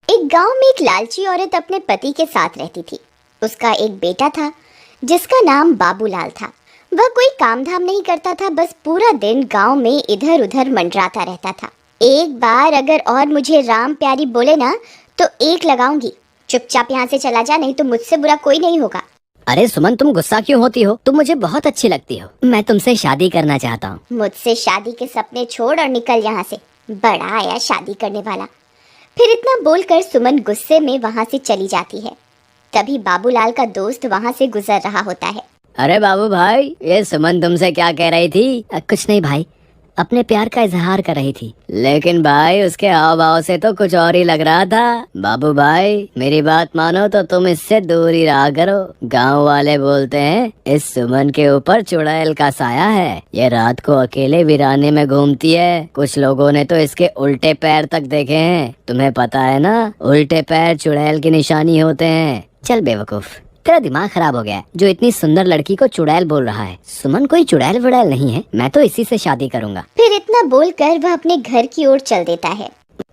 एक गांव में एक लालची औरत अपने पति के साथ रहती थी। उसका एक बेटा था जिसका नाम बाबूलाल था। वह कोई काम धाम नहीं करता था, बस पूरा दिन गांव में इधर उधर मंडराता रहता था। एक बार अगर और मुझे राम प्यारी बोले ना तो एक लगाऊंगी। चुपचाप यहाँ से चला जा, नहीं तो मुझसे बुरा कोई नहीं होगा। अरे सुमन, तुम गुस्सा क्यों होती हो? तुम मुझे बहुत अच्छी लगती हो। मैं तुमसे शादी करना चाहता हूँ। मुझसे शादी के सपने छोड़ और निकल यहाँ से। बड़ा आया शादी करने वाला। फिर इतना बोलकर सुमन गुस्से में वहाँ से चली जाती है। तभी बाबूलाल का दोस्त वहाँ से गुजर रहा होता है। अरे बाबू भाई, ये सुमन तुमसे क्या कह रही थी? कुछ नहीं भाई, अपने प्यार का इजहार कर रही थी। लेकिन भाई उसके हाव भाव से तो कुछ और ही लग रहा था। बाबू भाई मेरी बात मानो तो तुम इससे दूर ही रहा करो। गांव वाले बोलते हैं इस सुमन के ऊपर चुड़ैल का साया है। ये रात को अकेले वीराने में घूमती है। कुछ लोगों ने तो इसके उल्टे पैर तक देखे हैं। तुम्हें पता है ना, उल्टे पैर चुड़ैल की निशानी होते हैं। चल बेवकूफ, तेरा दिमाग खराब हो गया है जो इतनी सुंदर लड़की को चुड़ैल बोल रहा है। सुमन कोई चुड़ैल वुड़ैल नहीं है, मैं तो इसी से शादी करूंगा। फिर इतना बोलकर वह अपने घर की ओर चल देता है।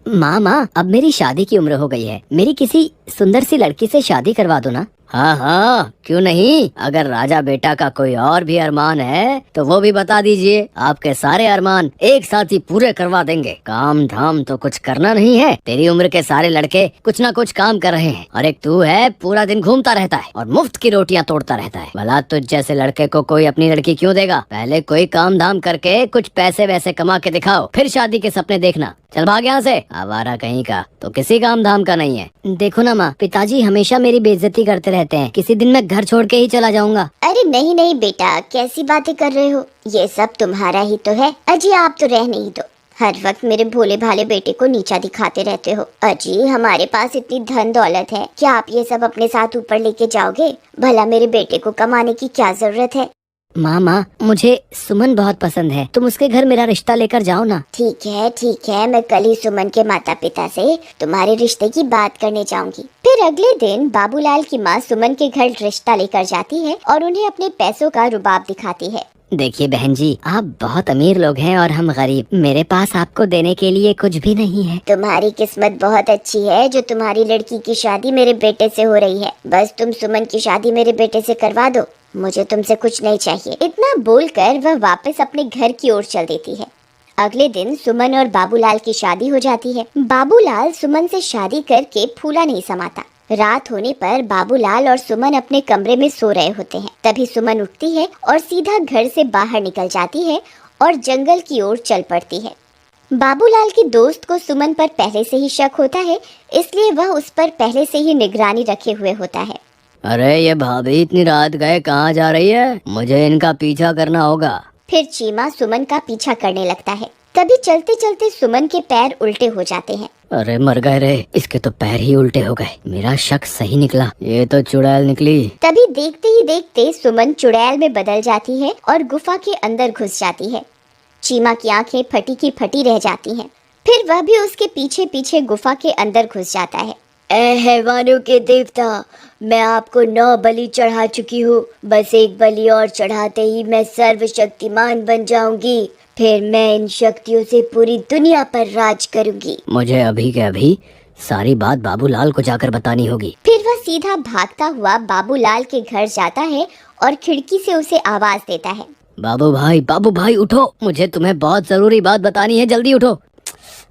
माँ, अब मेरी शादी की उम्र हो गई है। मेरी किसी सुंदर सी लड़की से शादी करवा दो ना। हाँ हाँ, क्यों नहीं। अगर राजा बेटा का कोई और भी अरमान है तो वो भी बता दीजिए। आपके सारे अरमान एक साथ ही पूरे करवा देंगे। काम धाम तो कुछ करना नहीं है। तेरी उम्र के सारे लड़के कुछ ना कुछ काम कर रहे हैं और एक तू है, पूरा दिन घूमता रहता है और मुफ्त की रोटियां तोड़ता रहता है। भला तुझ जैसे लड़के को कोई अपनी लड़की क्यों देगा? पहले कोई काम धाम करके कुछ पैसे वैसे कमा के दिखाओ, फिर शादी के सपने देखना। चल भाग यहाँ से, आवारा कहीं का। तो किसी काम धाम का नहीं है। देखो ना माँ, पिताजी हमेशा मेरी बेइज्जती करते रहते हैं। किसी दिन मैं घर छोड़ के ही चला जाऊंगा। अरे नहीं नहीं बेटा, कैसी बातें कर रहे हो? ये सब तुम्हारा ही तो है। अजी आप तो रहने ही दो। हर वक्त मेरे भोले भाले बेटे को नीचा दिखाते रहते हो। अजी हमारे पास इतनी धन दौलत है, क्या आप ये सब अपने साथ ऊपर लेके जाओगे? भला मेरे बेटे को कमाने की क्या जरूरत है? माँ, मुझे सुमन बहुत पसंद है। तुम उसके घर मेरा रिश्ता लेकर जाओ ना। ठीक है, मैं कल ही सुमन के माता पिता से तुम्हारे रिश्ते की बात करने जाऊंगी। फिर अगले दिन बाबूलाल की माँ सुमन के घर रिश्ता लेकर जाती है और उन्हें अपने पैसों का रुबाब दिखाती है। देखिए बहन जी, आप बहुत अमीर लोग हैं और हम गरीब। मेरे पास आपको देने के लिए कुछ भी नहीं है। तुम्हारी किस्मत बहुत अच्छी है जो तुम्हारी लड़की की शादी मेरे बेटे से हो रही है। बस तुम सुमन की शादी मेरे बेटे से करवा दो, मुझे तुमसे कुछ नहीं चाहिए। इतना बोलकर वह वापस अपने घर की ओर चल देती है। अगले दिन सुमन और बाबूलाल की शादी हो जाती है। बाबूलाल सुमन से शादी करके फूला नहीं समाता। रात होने पर बाबूलाल और सुमन अपने कमरे में सो रहे होते हैं। तभी सुमन उठती है और सीधा घर से बाहर निकल जाती है और जंगल की ओर चल पड़ती है। बाबूलाल के दोस्त को सुमन पर पहले से ही शक होता है, इसलिए वह उस पर पहले से ही निगरानी रखे हुए होता है। अरे ये भाभी इतनी रात गए कहाँ जा रही है? मुझे इनका पीछा करना होगा। फिर चीमा सुमन का पीछा करने लगता है। तभी चलते चलते सुमन के पैर उल्टे हो जाते हैं। अरे मर गए रे, इसके तो पैर ही उल्टे हो गए। मेरा शक सही निकला, ये तो चुड़ैल निकली। तभी देखते ही देखते सुमन चुड़ैल में बदल जाती है और गुफा के अंदर घुस जाती है। चीमा की आंखें फटी की फटी रह जाती हैं। फिर वह भी उसके पीछे पीछे गुफा के अंदर घुस जाता है। ए हैवानों के देवता, मैं आपको 9 बलि चढ़ा चुकी हूँ। बस एक बलि और चढ़ाते ही मैं सर्वशक्तिमान बन जाऊंगी। फिर मैं इन शक्तियों से पूरी दुनिया पर राज करूंगी। मुझे अभी के अभी सारी बात बाबूलाल को जाकर बतानी होगी। फिर वह सीधा भागता हुआ बाबूलाल के घर जाता है और खिड़की से उसे आवाज देता है। बाबू भाई उठो, मुझे तुम्हें बहुत जरूरी बात बतानी है, जल्दी उठो।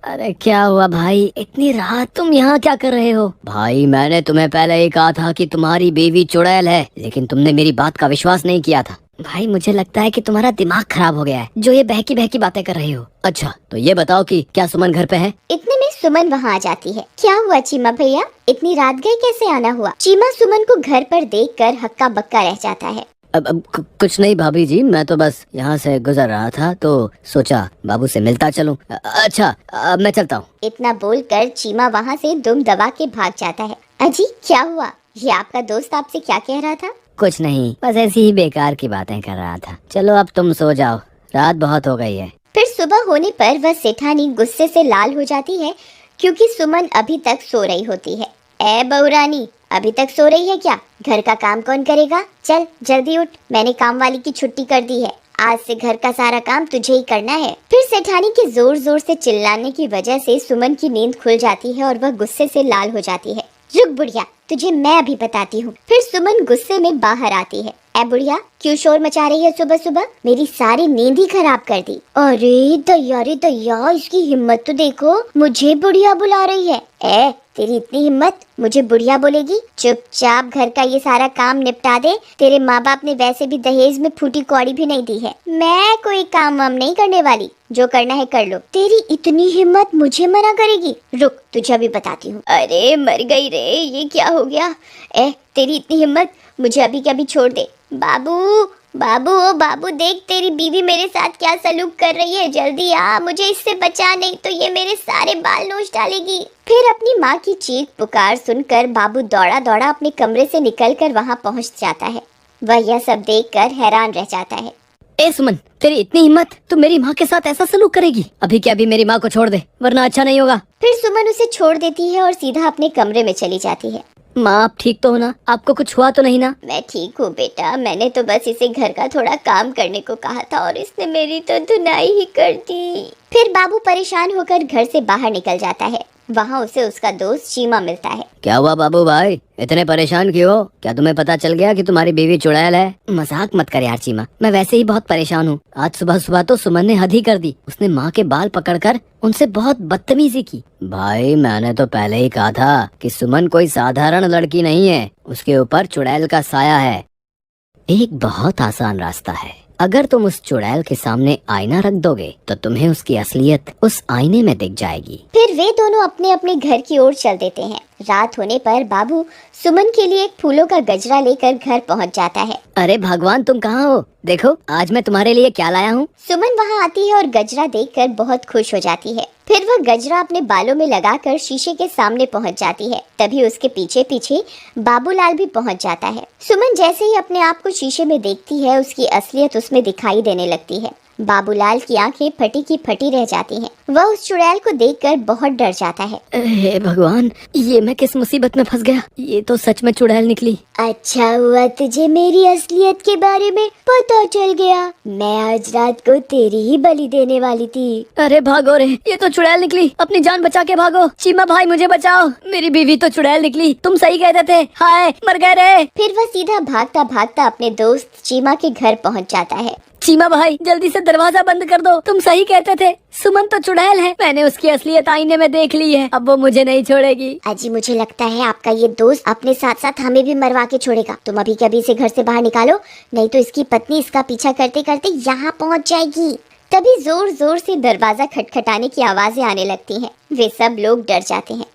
अरे क्या हुआ भाई, इतनी रात तुम यहाँ क्या कर रहे हो? भाई मैंने तुम्हें पहले ही कहा था कि तुम्हारी बीवी चुड़ैल है, लेकिन तुमने मेरी बात का विश्वास नहीं किया था। भाई मुझे लगता है कि तुम्हारा दिमाग खराब हो गया है जो ये बहकी बहकी बातें कर रहे हो। अच्छा तो ये बताओ कि क्या सुमन घर पे है? इतने में सुमन वहाँ आ जाती है। क्या हुआ चीमा भैया, इतनी रात गए कैसे आना हुआ? चीमा सुमन को घर पर देखकर हक्का बक्का रह जाता है। अब कुछ नहीं भाभी जी, मैं तो बस यहाँ से गुजर रहा था तो सोचा बाबू से मिलता चलूं। अच्छा मैं चलता हूँ। इतना बोलकर चीमा वहाँ से दुम दबा के भाग जाता है। अजी क्या हुआ, ये आपका दोस्त आपसे क्या कह रहा था? कुछ नहीं, बस ऐसी ही बेकार की बातें कर रहा था। चलो अब तुम सो जाओ, रात बहुत हो गई है। फिर सुबह होने पर वह सेठानी गुस्से से लाल हो जाती है क्योंकि सुमन अभी तक सो रही होती है। ए बहुरानी, अभी तक सो रही है क्या? घर का काम कौन करेगा? चल जल्दी उठ, मैंने काम वाली की छुट्टी कर दी है। आज से घर का सारा काम तुझे ही करना है। फिर सेठानी के जोर जोर से चिल्लाने की वजह से सुमन की नींद खुल जाती है और वह गुस्से से लाल हो जाती है। रुक बुढ़िया, तुझे मैं अभी बताती हूँ। फिर सुमन गुस्से में बाहर आती है। ए बुढ़िया, क्यों शोर मचा रही है सुबह सुबह? मेरी सारी नींद ही खराब कर दी। अरे दैया, इसकी हिम्मत तो देखो, मुझे बुढ़िया बुला रही है। ए, तेरी इतनी हिम्मत, मुझे बुढ़िया बोलेगी? चुपचाप घर का ये सारा काम निपटा दे। तेरे माँ बाप ने वैसे भी दहेज में फूटी कौड़ी भी नहीं दी है। मैं कोई काम वाम नहीं करने वाली, जो करना है कर लो। तेरी इतनी हिम्मत, मुझे मना करेगी? रुक, तुझे अभी बताती हूँ। अरे मर गई रे, ये क्या हो गया? ए, तेरी इतनी हिम्मत, मुझे अभी के अभी छोड़ दे। बाबू बाबू, ओ बाबू, देख तेरी बीवी मेरे साथ क्या सलूक कर रही है। जल्दी आ, मुझे इससे बचा, नहीं तो ये मेरे सारे बाल नोच डालेगी। फिर अपनी माँ की चीख पुकार सुनकर बाबू दौड़ा दौड़ा अपने कमरे से निकलकर वहाँ पहुँच जाता है। वह यह सब देखकर हैरान रह जाता है। ए सुमन, तेरी इतनी हिम्मत, तू मेरी माँ के साथ ऐसा सलूक करेगी? अभी के अभी मेरी माँ को छोड़ दे, वरना अच्छा नहीं होगा। फिर सुमन उसे छोड़ देती है और सीधा अपने कमरे में चली जाती है। माँ, आप ठीक तो हो ना? आपको कुछ हुआ तो नहीं ना? मैं ठीक हूँ बेटा, मैंने तो बस इसे घर का थोड़ा काम करने को कहा था और इसने मेरी तो धुनाई ही कर दी। फिर बाबू परेशान होकर घर से बाहर निकल जाता है। वहाँ उसे उसका दोस्त चीमा मिलता है। क्या हुआ बाबू भाई, इतने परेशान क्यों हो? क्या तुम्हें पता चल गया कि तुम्हारी बीवी चुड़ैल है? मजाक मत कर यार चीमा, मैं वैसे ही बहुत परेशान हूँ। आज सुबह सुबह तो सुमन ने हद ही कर दी। उसने माँ के बाल पकड़कर उनसे बहुत बदतमीजी की। भाई, मैंने तो पहले ही कहा था कि सुमन कोई साधारण लड़की नहीं है, उसके ऊपर चुड़ैल का साया है। एक बहुत आसान रास्ता है। अगर तुम उस चुड़ैल के सामने आईना रख दोगे तो तुम्हें उसकी असलियत उस आईने में दिख जाएगी। फिर वे दोनों अपने अपने घर की ओर चल देते हैं। रात होने पर बाबू सुमन के लिए एक फूलों का गजरा लेकर घर पहुंच जाता है। अरे भगवान, तुम कहाँ हो? देखो आज मैं तुम्हारे लिए क्या लाया हूँ। सुमन वहाँ आती है और गजरा देखकर बहुत खुश हो जाती है। फिर वह गजरा अपने बालों में लगाकर शीशे के सामने पहुंच जाती है। तभी उसके पीछे पीछे बाबूलाल भी पहुंच जाता है। सुमन जैसे ही अपने आप को शीशे में देखती है, उसकी असलियत उसमें दिखाई देने लगती है। बाबूलाल की आंखें फटी की फटी रह जाती हैं। वह उस चुड़ैल को देखकर बहुत डर जाता है। हे भगवान, ये मैं किस मुसीबत में फंस गया? ये तो सच में चुड़ैल निकली। अच्छा हुआ तुझे मेरी असलियत के बारे में पता चल गया। मैं आज रात को तेरी ही बलि देने वाली थी। अरे भागो रे, ये तो चुड़ैल निकली। अपनी जान बचा के भागो। चीमा भाई, मुझे बचाओ, मेरी बीवी तो चुड़ैल निकली। तुम सही कहते थे। हाय, मर गए रे। फिर वह सीधा भागता भागता अपने दोस्त चीमा के घर पहुंच जाता है। चीमा भाई, जल्दी से दरवाजा बंद कर दो। तुम सही कहते थे, सुमन तो चुड़ैल है। मैंने उसकी असलियत आईने में देख ली है। अब वो मुझे नहीं छोड़ेगी। अजी, मुझे लगता है आपका ये दोस्त अपने साथ साथ हमें भी मरवा के छोड़ेगा। तुम अभी के अभी इसे घर से बाहर निकालो, नहीं तो इसकी पत्नी इसका पीछा करते करते यहाँ पहुँच जाएगी। तभी जोर जोर से दरवाजा खटखटाने की आवाजें आने लगती हैं। वे सब लोग डर जाते हैं।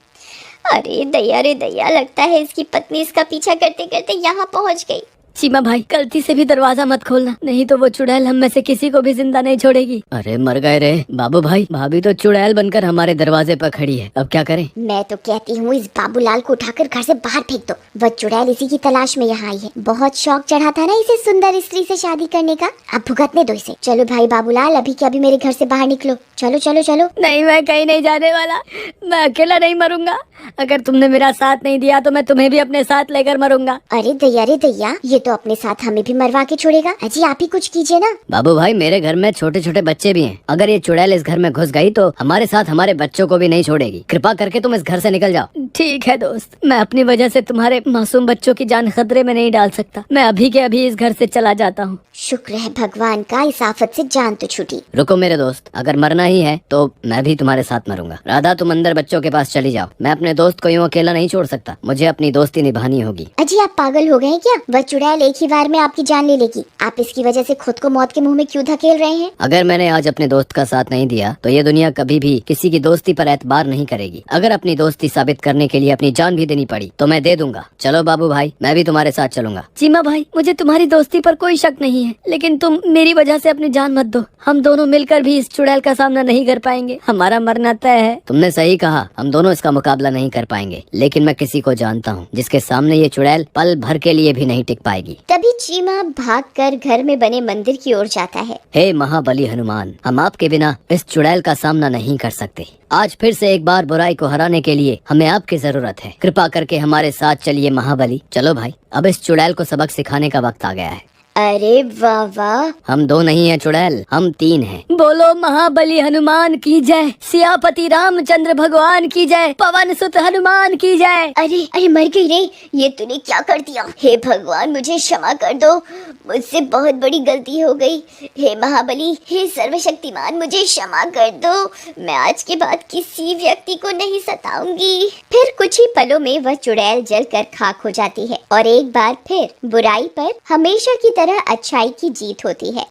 अरे दैया, लगता है इसकी पत्नी इसका पीछा करते करते यहाँ पहुँच गई। चीमा भाई, गलती से भी दरवाजा मत खोलना, नहीं तो वो चुड़ैल हम में से किसी को भी जिंदा नहीं छोड़ेगी। अरे मर गए रे बाबू भाई, भाभी तो चुड़ैल बनकर हमारे दरवाजे पर खड़ी है। अब क्या करें? मैं तो कहती हूँ इस बाबूलाल को उठाकर घर से बाहर फेंक दो। वह चुड़ैल इसी की तलाश में यहाँ आई है। बहुत शौक चढ़ा था ना इसे सुंदर स्त्री से शादी करने का, अब भुगतने दो इसे। चलो भाई बाबूलाल, अभी के अभी मेरे घर से बाहर निकलो। चलो चलो चलो। नहीं, मैं कहीं नहीं जाने वाला। मैं अकेला नहीं मरूंगा। अगर तुमने मेरा साथ नहीं दिया तो मैं तुम्हें भी अपने साथ लेकर मरूंगा। अरे दैया, ये तो अपने साथ हमें भी मरवा के छोड़ेगा। अजी, आप ही कुछ कीजिए ना। बाबू भाई, मेरे घर में छोटे छोटे बच्चे भी हैं। अगर ये चुड़ैल इस घर में घुस गई तो हमारे साथ हमारे बच्चों को भी नहीं छोड़ेगी। कृपा करके तुम इस घर से निकल जाओ। ठीक है दोस्त, मैं अपनी वजह से तुम्हारे मासूम बच्चों की जान खतरे में नहीं डाल सकता। मैं अभी के अभी इस घर से चला जाता हूँ। शुक्र है भगवान का, इस आफत से जान तो छूटी। रुको मेरे दोस्त, अगर मरना ही है तो मैं भी तुम्हारे साथ मरूंगा। राधा, तुम अंदर बच्चों के पास चली जाओ। मैं अपने दोस्त को यूँ अकेला नहीं छोड़ सकता। मुझे अपनी दोस्ती निभानी होगी। अजी, आप पागल हो गए हैं क्या? वह चुड़ैल एक ही बार में आपकी जान ले लेगी। आप इसकी वजह से खुद को मौत के मुंह में क्यों धकेल रहे हैं? अगर मैंने आज अपने दोस्त का साथ नहीं दिया तो ये दुनिया कभी भी किसी की दोस्ती पर एतबार नहीं करेगी। अगर अपनी दोस्ती साबित करने के लिए अपनी जान भी देनी पड़ी तो मैं दे दूंगा। चलो बाबू भाई, मैं भी तुम्हारे साथ चलूंगा। चीमा भाई, मुझे तुम्हारी दोस्ती पर कोई शक नहीं है, लेकिन तुम मेरी वजह से अपनी जान मत दो। हम दोनों मिलकर भी इस चुड़ैल का सामना नहीं कर पाएंगे। हमारा मरना तय है। तुमने सही कहा, हम दोनों इसका मुकाबला नहीं कर पाएंगे, लेकिन मैं किसी को जानता हूँ जिसके सामने ये चुड़ैल पल भर के लिए भी नहीं टिक पाएगी। तभी चीमा भागकर घर में बने मंदिर की ओर जाता है। हे महाबली हनुमान, हम आपके बिना इस चुड़ैल का सामना नहीं कर सकते। आज फिर से एक बार बुराई को हराने के लिए हमें आपकी जरूरत है। कृपा करके हमारे साथ चलिए महाबली। चलो भाई, अब इस चुड़ैल को सबक सिखाने का वक्त आ गया है। अरे वाह वाह। हम 2 नहीं हैं चुड़ैल, हम 3 हैं। बोलो महाबली हनुमान की जय, सियापति रामचंद्र भगवान की जय, पवन सुत हनुमान की जय। अरे अरे मर गई रे, ये तूने क्या कर दिया? हे भगवान मुझे क्षमा कर दो, मुझसे बहुत बड़ी गलती हो गई। हे महाबली, हे सर्वशक्तिमान, मुझे क्षमा कर दो। मैं आज के बाद किसी व्यक्ति को नहीं सताऊंगी। फिर कुछ ही पलों में वह चुड़ैल जलकर खाक हो जाती है और एक बार फिर बुराई पर हमेशा की तरह अच्छाई की जीत होती है।